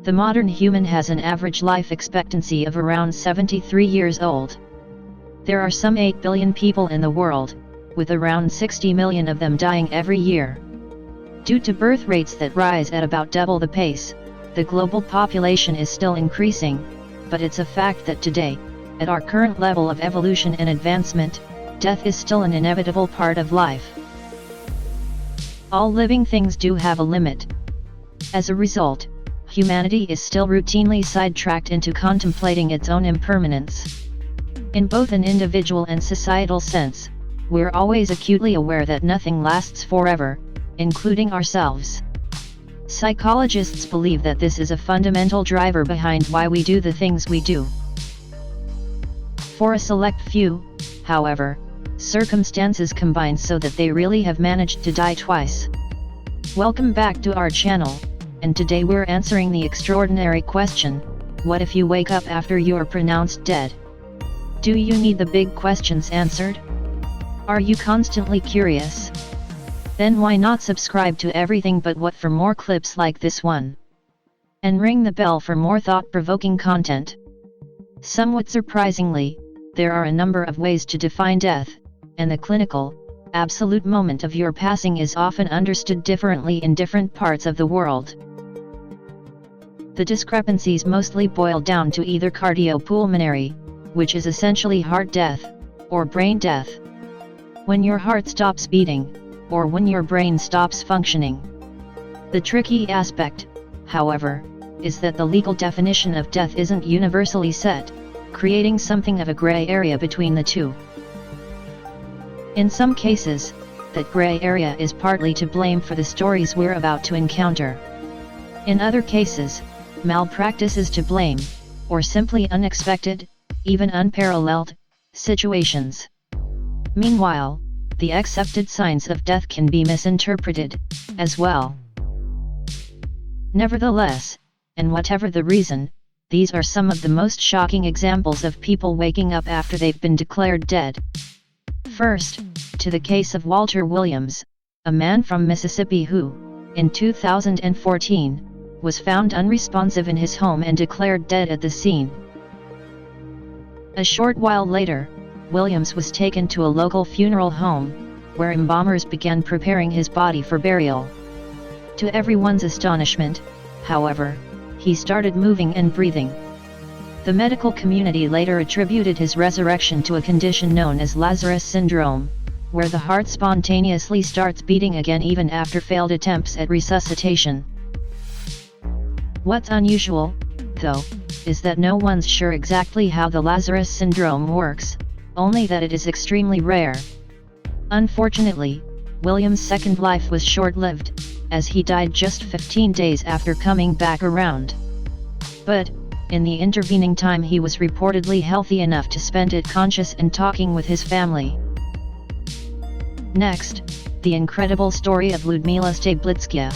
The modern human has an average life expectancy of around 73 years old. There are some 8 billion people in the world, with around 60 million of them dying every year. Due to birth rates that rise at about double the pace, the global population is still increasing, but it's a fact that today, at our current level of evolution and advancement, death is still an inevitable part of life. All living things do have a limit. As a result, humanity is still routinely sidetracked into contemplating its own impermanence. In both an individual and societal sense, we're always acutely aware that nothing lasts forever, including ourselves. Psychologists believe that this is a fundamental driver behind why we do the things we do. For a select few, however, circumstances combine so that they really have managed to die twice. Welcome back to our channel, and today we're answering the extraordinary question, what if you wake up after you're pronounced dead? Do you need the big questions answered? Are you constantly curious? Then why not subscribe to Everything But What for more clips like this one? And ring the bell for more thought-provoking content. Somewhat surprisingly, there are a number of ways to define death, and the clinical, absolute moment of your passing is often understood differently in different parts of the world. The discrepancies mostly boil down to either cardiopulmonary, which is essentially heart death, or brain death. When your heart stops beating, or when your brain stops functioning. The tricky aspect, however, is that the legal definition of death isn't universally set, creating something of a gray area between the two. In some cases, that gray area is partly to blame for the stories we're about to encounter. In other cases, malpractice is to blame, or simply unexpected, even unparalleled, situations. Meanwhile, the accepted signs of death can be misinterpreted, as well. Nevertheless, and whatever the reason, these are some of the most shocking examples of people waking up after they've been declared dead. First, to the case of Walter Williams, a man from Mississippi who, in 2014, was found unresponsive in his home and declared dead at the scene. A short while later, Williams was taken to a local funeral home, where embalmers began preparing his body for burial. To everyone's astonishment, however, he started moving and breathing. The medical community later attributed his resurrection to a condition known as Lazarus syndrome, where the heart spontaneously starts beating again even after failed attempts at resuscitation. What's unusual, though, is that no one's sure exactly how the Lazarus syndrome works, only that it is extremely rare. Unfortunately, Williams' second life was short-lived, as he died just 15 days after coming back around. But, in the intervening time he was reportedly healthy enough to spend it conscious and talking with his family. Next, the incredible story of Ludmila Stablitskaya.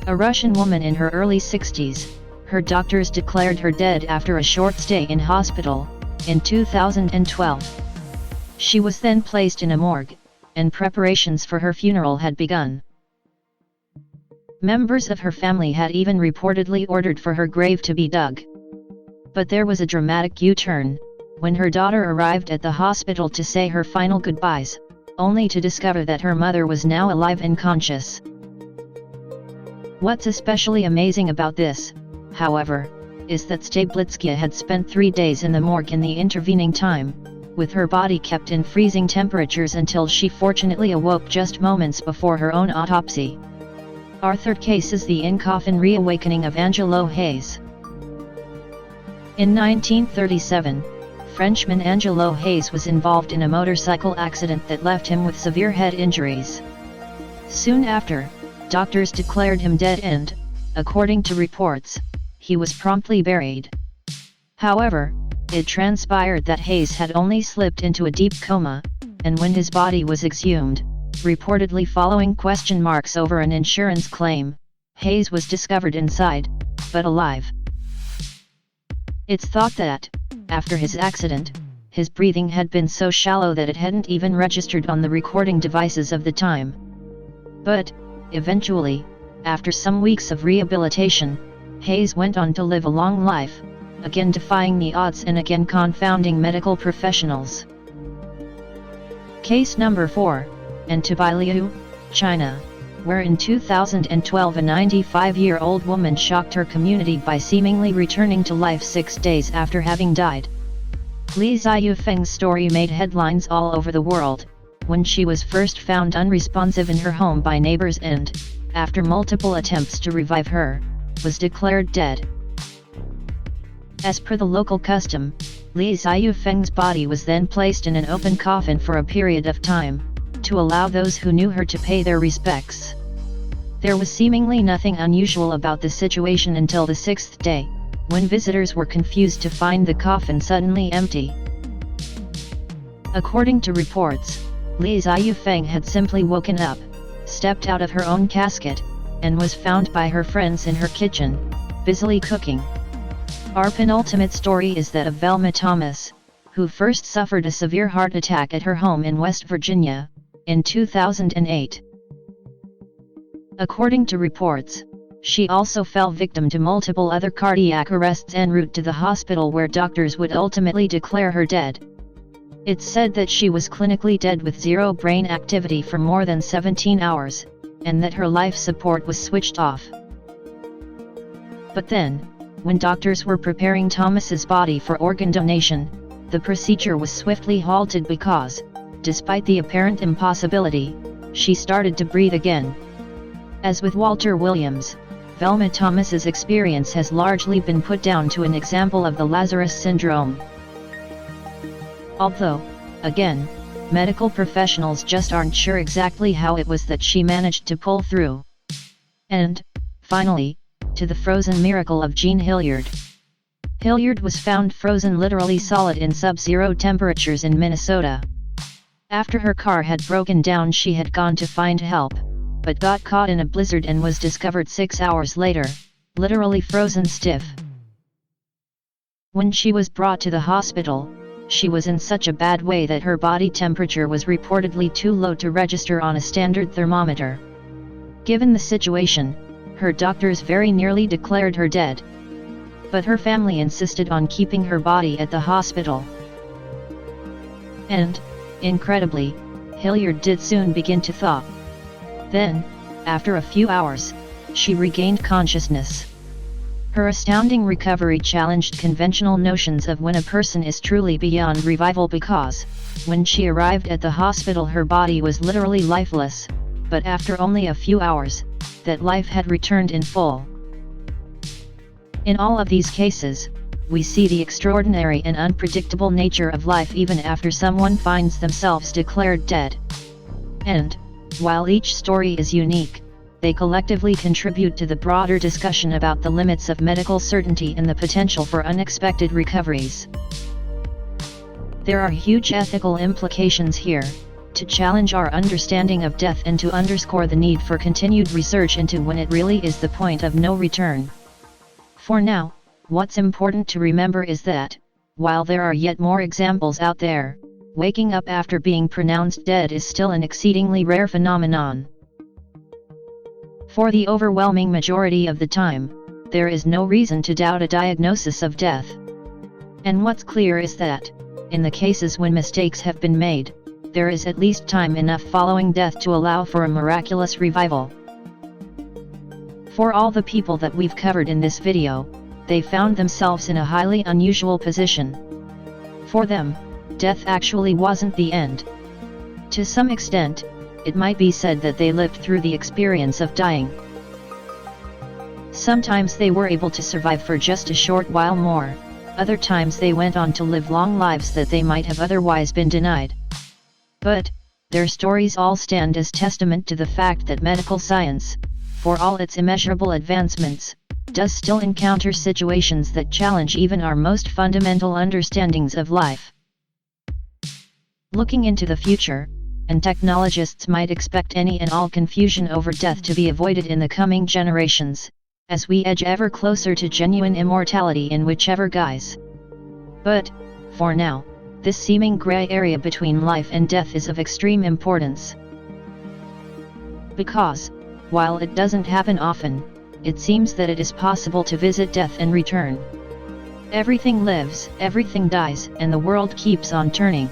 A Russian woman in her early 60s, her doctors declared her dead after a short stay in hospital, in 2012. She was then placed in a morgue, and preparations for her funeral had begun. Members of her family had even reportedly ordered for her grave to be dug. But there was a dramatic U-turn, when her daughter arrived at the hospital to say her final goodbyes, only to discover that her mother was now alive and conscious. What's especially amazing about this, however, is that Stablitskaya had spent 3 days in the morgue in the intervening time, with her body kept in freezing temperatures until she fortunately awoke just moments before her own autopsy. Our third case is the in-coffin reawakening of Angelo Hayes. In 1937, Frenchman Angelo Hayes was involved in a motorcycle accident that left him with severe head injuries. Soon after, doctors declared him dead and, according to reports, he was promptly buried. However, it transpired that Hayes had only slipped into a deep coma, and when his body was exhumed, reportedly following question marks over an insurance claim, Hayes was discovered inside, but alive. It's thought that, after his accident, his breathing had been so shallow that it hadn't even registered on the recording devices of the time. But, eventually, after some weeks of rehabilitation, Hayes went on to live a long life, again defying the odds and again confounding medical professionals. Case number 4, Antibiliu, China, where in 2012 a 95-year-old woman shocked her community by seemingly returning to life 6 days after having died. Li Ziyufeng's story made headlines all over the world, when she was first found unresponsive in her home by neighbors and, after multiple attempts to revive her, was declared dead. As per the local custom, Li Ziyufeng's body was then placed in an open coffin for a period of time, to allow those who knew her to pay their respects. There was seemingly nothing unusual about the situation until the 6th day, when visitors were confused to find the coffin suddenly empty. According to reports, Li Ziyufeng had simply woken up, stepped out of her own casket, and was found by her friends in her kitchen, busily cooking. Our penultimate story is that of Velma Thomas, who first suffered a severe heart attack at her home in West Virginia, in 2008. According to reports, she also fell victim to multiple other cardiac arrests en route to the hospital where doctors would ultimately declare her dead. It's said that she was clinically dead with zero brain activity for more than 17 hours, and that her life support was switched off. But then, when doctors were preparing Thomas's body for organ donation, the procedure was swiftly halted because, despite the apparent impossibility, she started to breathe again. As with Walter Williams, Velma Thomas's experience has largely been put down to an example of the Lazarus syndrome. Although, again, medical professionals just aren't sure exactly how it was that she managed to pull through. And, finally, to the frozen miracle of Jean Hilliard. Hilliard was found frozen literally solid in sub-zero temperatures in Minnesota. After her car had broken down, she had gone to find help, but got caught in a blizzard and was discovered 6 hours later, literally frozen stiff. When she was brought to the hospital, she was in such a bad way that her body temperature was reportedly too low to register on a standard thermometer. Given the situation, her doctors very nearly declared her dead. But her family insisted on keeping her body at the hospital. And, incredibly, Hilliard did soon begin to thaw. Then, after a few hours, she regained consciousness. Her astounding recovery challenged conventional notions of when a person is truly beyond revival because, when she arrived at the hospital, her body was literally lifeless, but after only a few hours, that life had returned in full. In all of these cases, we see the extraordinary and unpredictable nature of life even after someone finds themselves declared dead. And, while each story is unique, they collectively contribute to the broader discussion about the limits of medical certainty and the potential for unexpected recoveries. There are huge ethical implications here, to challenge our understanding of death and to underscore the need for continued research into when it really is the point of no return. For now, what's important to remember is that, while there are yet more examples out there, waking up after being pronounced dead is still an exceedingly rare phenomenon. For the overwhelming majority of the time, there is no reason to doubt a diagnosis of death. And what's clear is that, in the cases when mistakes have been made, there is at least time enough following death to allow for a miraculous revival. For all the people that we've covered in this video, they found themselves in a highly unusual position. For them, death actually wasn't the end. To some extent, it might be said that they lived through the experience of dying. Sometimes they were able to survive for just a short while more, other times they went on to live long lives that they might have otherwise been denied. But, their stories all stand as testament to the fact that medical science, for all its immeasurable advancements, does still encounter situations that challenge even our most fundamental understandings of life. Looking into the future, and technologists might expect any and all confusion over death to be avoided in the coming generations, as we edge ever closer to genuine immortality in whichever guise. But, for now, this seeming gray area between life and death is of extreme importance. Because, while it doesn't happen often, it seems that it is possible to visit death and return. Everything lives, everything dies, and the world keeps on turning.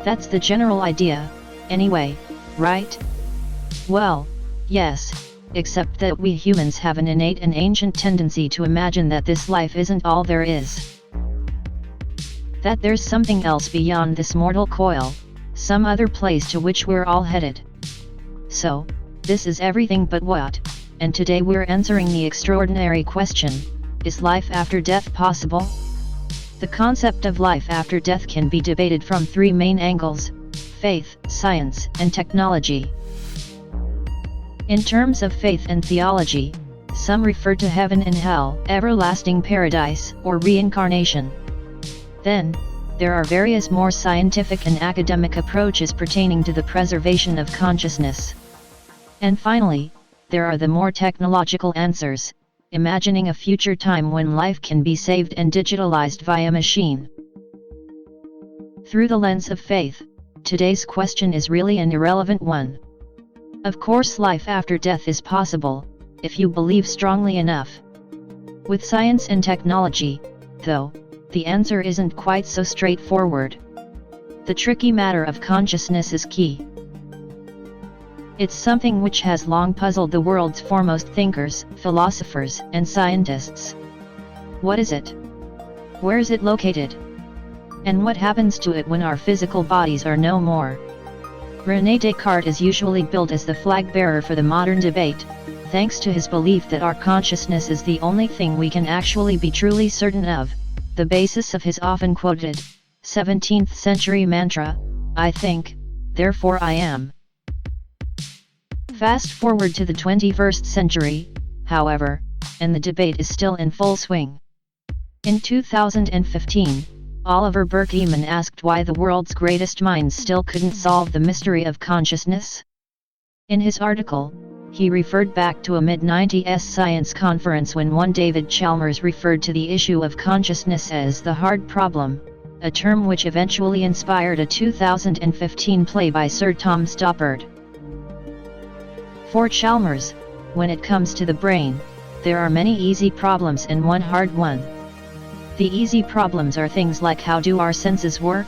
That's the general idea, anyway, right? Well, yes, except that we humans have an innate and ancient tendency to imagine that this life isn't all there is. That there's something else beyond this mortal coil, some other place to which we're all headed. So, this is everything but what, and today we're answering the extraordinary question, is life after death possible? The concept of life after death can be debated from three main angles: faith, science, and technology. In terms of faith and theology, some refer to heaven and hell, everlasting paradise, or reincarnation. Then, there are various more scientific and academic approaches pertaining to the preservation of consciousness. And finally, there are the more technological answers, imagining a future time when life can be saved and digitalized via machine. Through the lens of faith, today's question is really an irrelevant one. Of course, life after death is possible, if you believe strongly enough. With science and technology, though, the answer isn't quite so straightforward. The tricky matter of consciousness is key. It's something which has long puzzled the world's foremost thinkers, philosophers, and scientists. What is it? Where is it located? And what happens to it when our physical bodies are no more? René Descartes is usually billed as the flag-bearer for the modern debate, thanks to his belief that our consciousness is the only thing we can actually be truly certain of, the basis of his often quoted 17th century mantra, "I think, therefore I am." Fast forward to the 21st century, however, and the debate is still in full swing. In 2015, Oliver Burke-Eman asked why the world's greatest minds still couldn't solve the mystery of consciousness. In his article, he referred back to a mid-90s science conference when one David Chalmers referred to the issue of consciousness as the hard problem, a term which eventually inspired a 2015 play by Sir Tom Stoppard. For Chalmers, when it comes to the brain, there are many easy problems and one hard one. The easy problems are things like how do our senses work?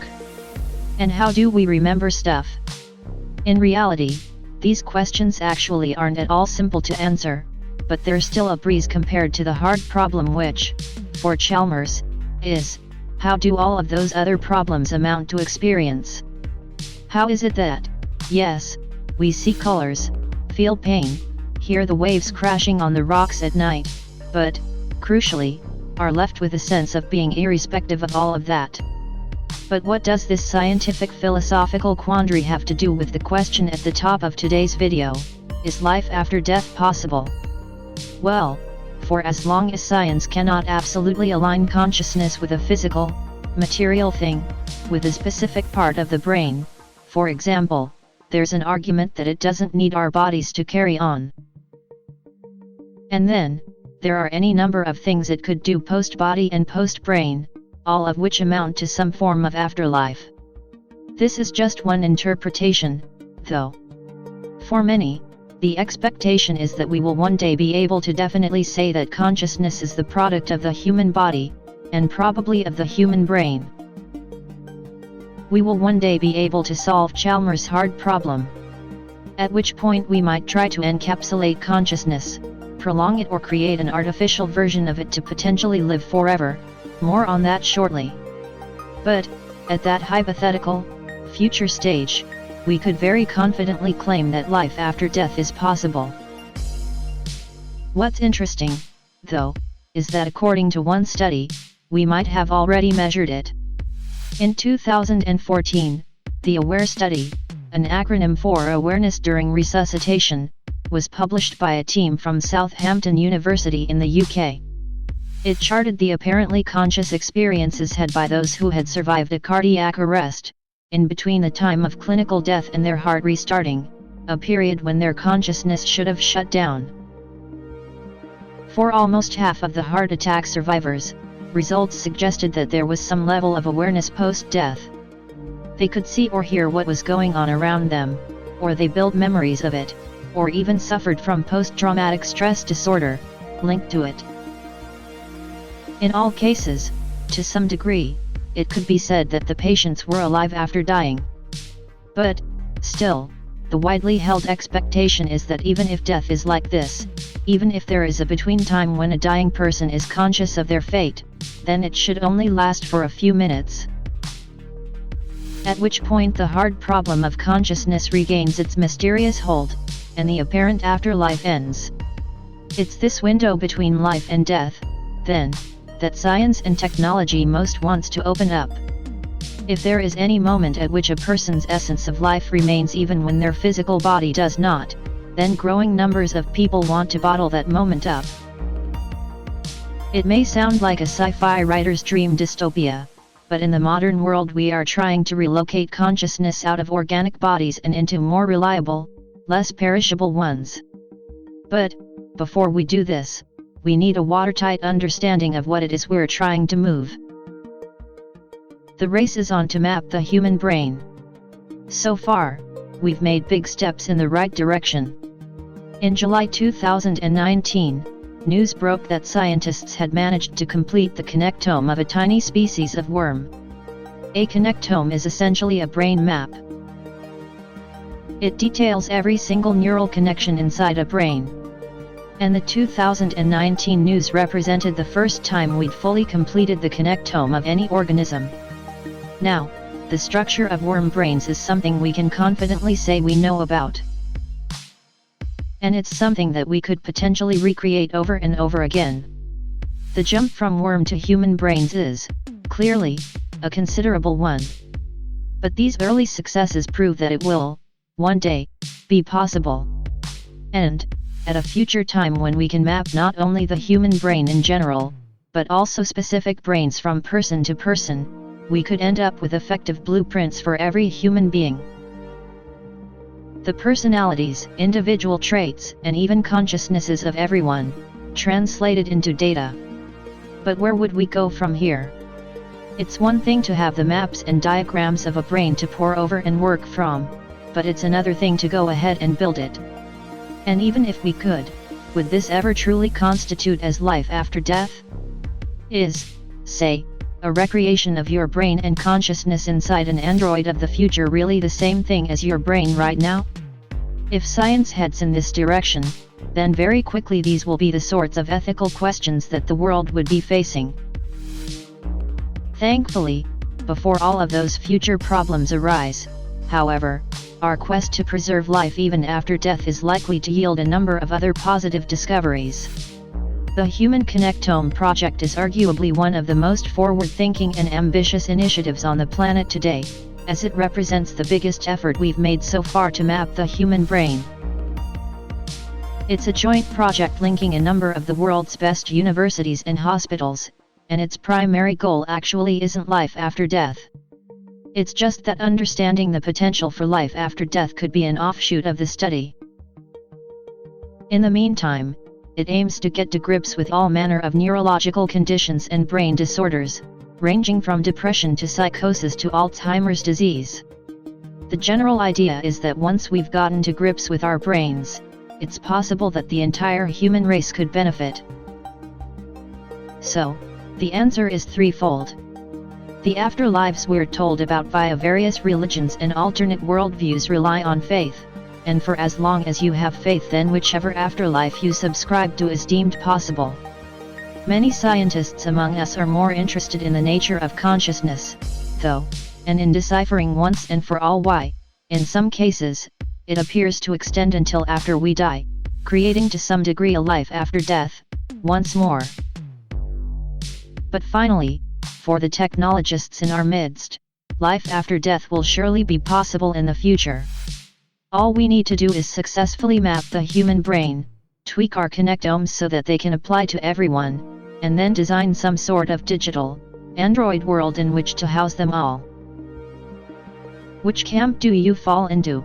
And how do we remember stuff? In reality, these questions actually aren't at all simple to answer, but they're still a breeze compared to the hard problem which, for Chalmers, is, how do all of those other problems amount to experience? How is it that, yes, we see colors, feel pain, hear the waves crashing on the rocks at night, but, crucially, are left with a sense of being irrespective of all of that? But what does this scientific philosophical quandary have to do with the question at the top of today's video, is life after death possible? Well, for as long as science cannot absolutely align consciousness with a physical, material thing, with a specific part of the brain, for example, there's an argument that it doesn't need our bodies to carry on. And then, there are any number of things it could do post-body and post-brain, all of which amount to some form of afterlife. This is just one interpretation, though. For many, the expectation is that we will one day be able to definitely say that consciousness is the product of the human body, and probably of the human brain. We will one day be able to solve Chalmers' hard problem. At which point we might try to encapsulate consciousness, prolong it or create an artificial version of it to potentially live forever, more on that shortly. But, at that hypothetical, future stage, we could very confidently claim that life after death is possible. What's interesting, though, is that according to one study, we might have already measured it. In 2014, the AWARE study, an acronym for Awareness During Resuscitation, was published by a team from Southampton University in the UK. It charted the apparently conscious experiences had by those who had survived a cardiac arrest, in between the time of clinical death and their heart restarting, a period when their consciousness should have shut down. For almost half of the heart attack survivors, results suggested that there was some level of awareness post-death. They could see or hear what was going on around them, or they built memories of it, or even suffered from post-traumatic stress disorder linked to it. In all cases, to some degree, it could be said that the patients were alive after dying. But, still, the widely held expectation is that even if death is like this, even if there is a between time when a dying person is conscious of their fate, then it should only last for a few minutes. At which point the hard problem of consciousness regains its mysterious hold, and the apparent afterlife ends. It's this window between life and death, then, that science and technology most wants to open up. If there is any moment at which a person's essence of life remains even when their physical body does not, then growing numbers of people want to bottle that moment up. It may sound like a sci-fi writer's dream dystopia, but in the modern world we are trying to relocate consciousness out of organic bodies and into more reliable, less perishable ones. But, before we do this, we need a watertight understanding of what it is we're trying to move. The race is on to map the human brain. So far, we've made big steps in the right direction. In July 2019, news broke that scientists had managed to complete the connectome of a tiny species of worm. A connectome is essentially a brain map. It details every single neural connection inside a brain. And the 2019 news represented the first time we'd fully completed the connectome of any organism. Now, the structure of worm brains is something we can confidently say we know about. And it's something that we could potentially recreate over and over again. The jump from worm to human brains is, clearly, a considerable one. But these early successes prove that it will, one day, be possible. And, at a future time when we can map not only the human brain in general, but also specific brains from person to person, we could end up with effective blueprints for every human being. The personalities, individual traits, and even consciousnesses of everyone, translated into data. But where would we go from here? It's one thing to have the maps and diagrams of a brain to pore over and work from, but it's another thing to go ahead and build it. And even if we could, would this ever truly constitute as life after death? Is, say, a recreation of your brain and consciousness inside an android of the future really the same thing as your brain right now? If science heads in this direction, then very quickly these will be the sorts of ethical questions that the world would be facing. Thankfully, before all of those future problems arise, however, our quest to preserve life even after death is likely to yield a number of other positive discoveries. The Human Connectome Project is arguably one of the most forward-thinking and ambitious initiatives on the planet today, as it represents the biggest effort we've made so far to map the human brain. It's a joint project linking a number of the world's best universities and hospitals, and its primary goal actually isn't life after death. It's just that understanding the potential for life after death could be an offshoot of the study. In the meantime, it aims to get to grips with all manner of neurological conditions and brain disorders, ranging from depression to psychosis to Alzheimer's disease. The general idea is that once we've gotten to grips with our brains, it's possible that the entire human race could benefit. So, the answer is threefold. The afterlives we're told about via various religions and alternate worldviews rely on faith, and for as long as you have faith, then whichever afterlife you subscribe to is deemed possible. Many scientists among us are more interested in the nature of consciousness, though, and in deciphering once and for all why, in some cases, it appears to extend until after we die, creating to some degree a life after death, once more. But finally, for the technologists in our midst, life after death will surely be possible in the future. All we need to do is successfully map the human brain, tweak our connectomes so that they can apply to everyone, and then design some sort of digital, android world in which to house them all. Which camp do you fall into?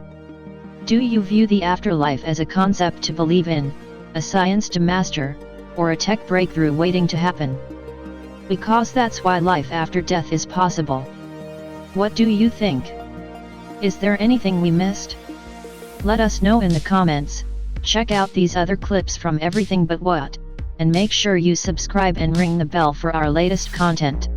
Do you view the afterlife as a concept to believe in, a science to master, or a tech breakthrough waiting to happen? Because that's why life after death is possible. What do you think? Is there anything we missed? Let us know in the comments, Check out these other clips from Everything But What, and make sure you subscribe and ring the bell for our latest content.